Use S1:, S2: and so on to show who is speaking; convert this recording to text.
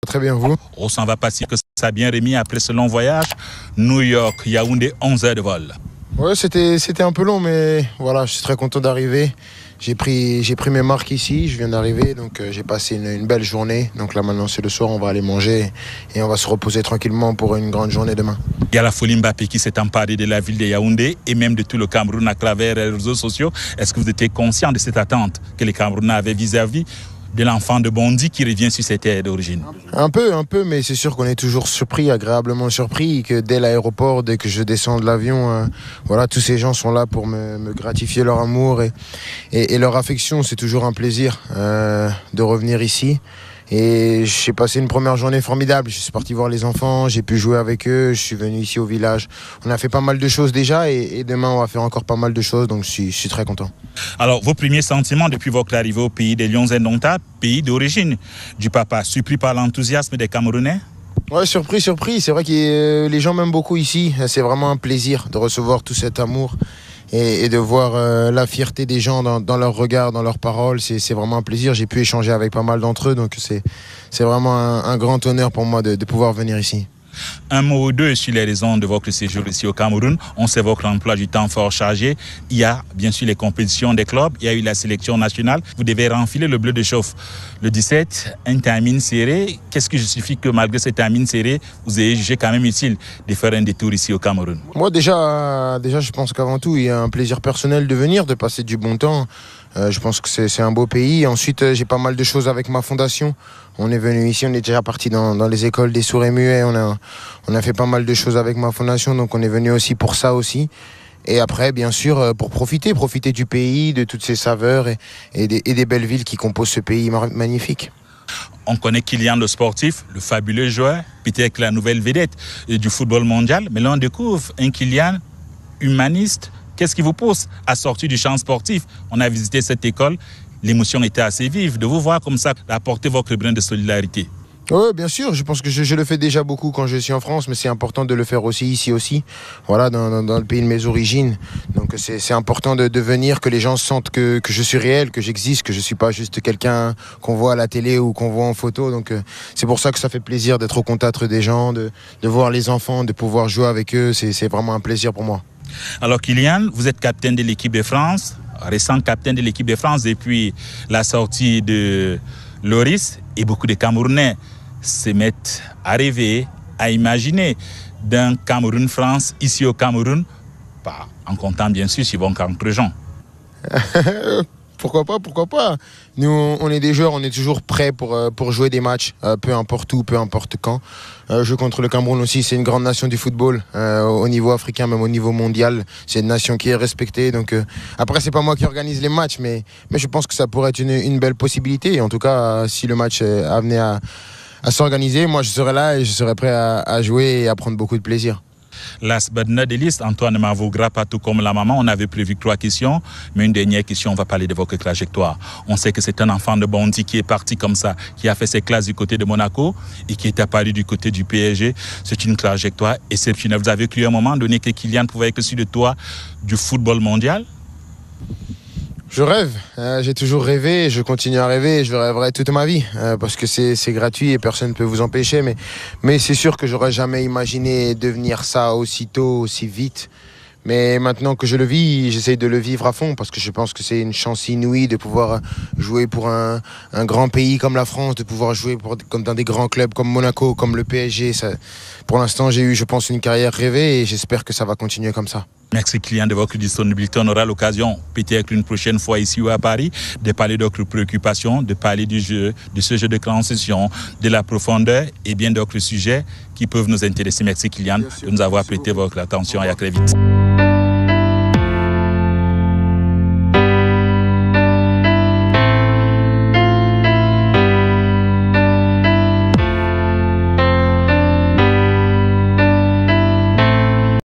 S1: Très bien, vous?
S2: On s'en va passer que ça a bien remis après ce long voyage. New York, Yaoundé, 11 heures de vol.
S1: Ouais, c'était un peu long, mais voilà, je suis très content d'arriver. J'ai pris mes marques ici, je viens d'arriver, donc j'ai passé une belle journée. Donc là maintenant c'est le soir, on va aller manger et on va se reposer tranquillement pour une grande journée demain.
S2: Il y a la folie Mbappé qui s'est emparée de la ville de Yaoundé et même de tout le Cameroun à travers les réseaux sociaux. Est-ce que vous étiez conscient de cette attente que les Camerounais avaient vis-à-vis de l'enfant de Bondy qui revient sur ses terres d'origine?
S1: Un peu, mais c'est sûr qu'on est toujours surpris, agréablement surpris, que dès l'aéroport, dès que je descends de l'avion, voilà, tous ces gens sont là pour me gratifier leur amour et leur affection. C'est toujours un plaisir de revenir ici. Et j'ai passé une première journée formidable. Je suis parti voir les enfants, j'ai pu jouer avec eux, je suis venu ici au village. On a fait pas mal de choses déjà et demain on va faire encore pas mal de choses, donc je suis très content.
S2: Alors, vos premiers sentiments depuis votre arrivée au pays des Lions Indomptables, pays d'origine du papa, surpris par l'enthousiasme des Camerounais?
S1: Ouais, surpris. C'est vrai que les gens m'aiment beaucoup ici. C'est vraiment un plaisir de recevoir tout cet amour et de voir la fierté des gens dans leurs regards, dans leurs paroles. C'est vraiment un plaisir. J'ai pu échanger avec pas mal d'entre eux, donc c'est vraiment un grand honneur pour moi de pouvoir venir ici.
S2: Un mot ou deux sur les raisons de votre séjour ici au Cameroun. On sait votre emploi du temps fort chargé. Il y a bien sûr les compétitions des clubs, il y a eu la sélection nationale. Vous devez renfiler le bleu de chauffe. Le 17, un timing serré. Qu'est-ce qui justifie que malgré ce timing serré, vous ayez jugé quand même utile de faire un détour ici au Cameroun?
S1: Moi déjà je pense qu'avant tout, il y a un plaisir personnel de venir, de passer du bon temps. Je pense que c'est un beau pays. Ensuite, j'ai pas mal de choses avec ma fondation. On est venu ici, on est déjà parti dans les écoles des sourds et muets. On a fait pas mal de choses avec ma fondation, donc on est venu aussi pour ça aussi. Et après, bien sûr, pour profiter du pays, de toutes ses saveurs et des belles villes qui composent ce pays magnifique.
S2: On connaît Kylian le sportif, le fabuleux joueur, peut-être la nouvelle vedette du football mondial, mais là on découvre un Kylian humaniste. Qu'est-ce qui vous pousse à sortir du champ sportif? On a visité cette école, l'émotion était assez vive de vous voir comme ça, apporter votre brin de solidarité.
S1: Oui, bien sûr, je pense que je le fais déjà beaucoup quand je suis en France, mais c'est important de le faire aussi ici aussi, voilà, dans le pays de mes origines. Donc c'est important de venir, que les gens sentent que je suis réel, que j'existe, que je ne suis pas juste quelqu'un qu'on voit à la télé ou qu'on voit en photo. Donc c'est pour ça que ça fait plaisir d'être au contact des gens, de voir les enfants, de pouvoir jouer avec eux, c'est vraiment un plaisir pour moi.
S2: Alors Kylian, vous êtes capitaine de l'équipe de France, récent capitaine de l'équipe de France depuis la sortie de Loris, et beaucoup de Camerounais se mettent à rêver, à imaginer d'un Cameroun-France ici au Cameroun, pas en comptant bien sûr sur vos contre-gens.
S1: Pourquoi pas. Nous, on est des joueurs, on est toujours prêts pour jouer des matchs, peu importe où, peu importe quand. Jouer contre le Cameroun aussi, c'est une grande nation du football, au niveau africain, même au niveau mondial. C'est une nation qui est respectée. Donc, après, c'est pas moi qui organise les matchs, mais je pense que ça pourrait être une belle possibilité. En tout cas, si le match amené à s'organiser, moi je serai là et je serai prêt à jouer et à prendre beaucoup de plaisir.
S2: Last but not least, Antoine ne m'avouera pas tout comme la maman. On avait prévu 3 questions, mais une dernière question, on va parler de votre trajectoire. On sait que c'est un enfant de Bondy qui est parti comme ça, qui a fait ses classes du côté de Monaco et qui est apparu du côté du PSG. C'est une trajectoire exceptionnelle. Vous avez cru à un moment donné que Kylian pouvait être sur le toit du football mondial?
S1: Je rêve, j'ai toujours rêvé, je continue à rêver et je rêverai toute ma vie parce que c'est gratuit et personne ne peut vous empêcher, mais c'est sûr que j'aurais jamais imaginé devenir ça aussitôt, aussi vite. Mais maintenant que je le vis, j'essaye de le vivre à fond parce que je pense que c'est une chance inouïe de pouvoir jouer pour un grand pays comme la France, de pouvoir jouer comme dans des grands clubs comme Monaco, comme le PSG. Pour l'instant, j'ai eu, je pense, une carrière rêvée et j'espère que ça va continuer comme ça.
S2: Merci Kylian de votre disponibilité. On aura l'occasion, peut-être une prochaine fois ici ou à Paris, de parler d'autres préoccupations, de parler du jeu, de ce jeu de transition, de la profondeur et bien d'autres sujets qui peuvent nous intéresser. Merci Kylian de nous avoir prêté votre attention et à très vite.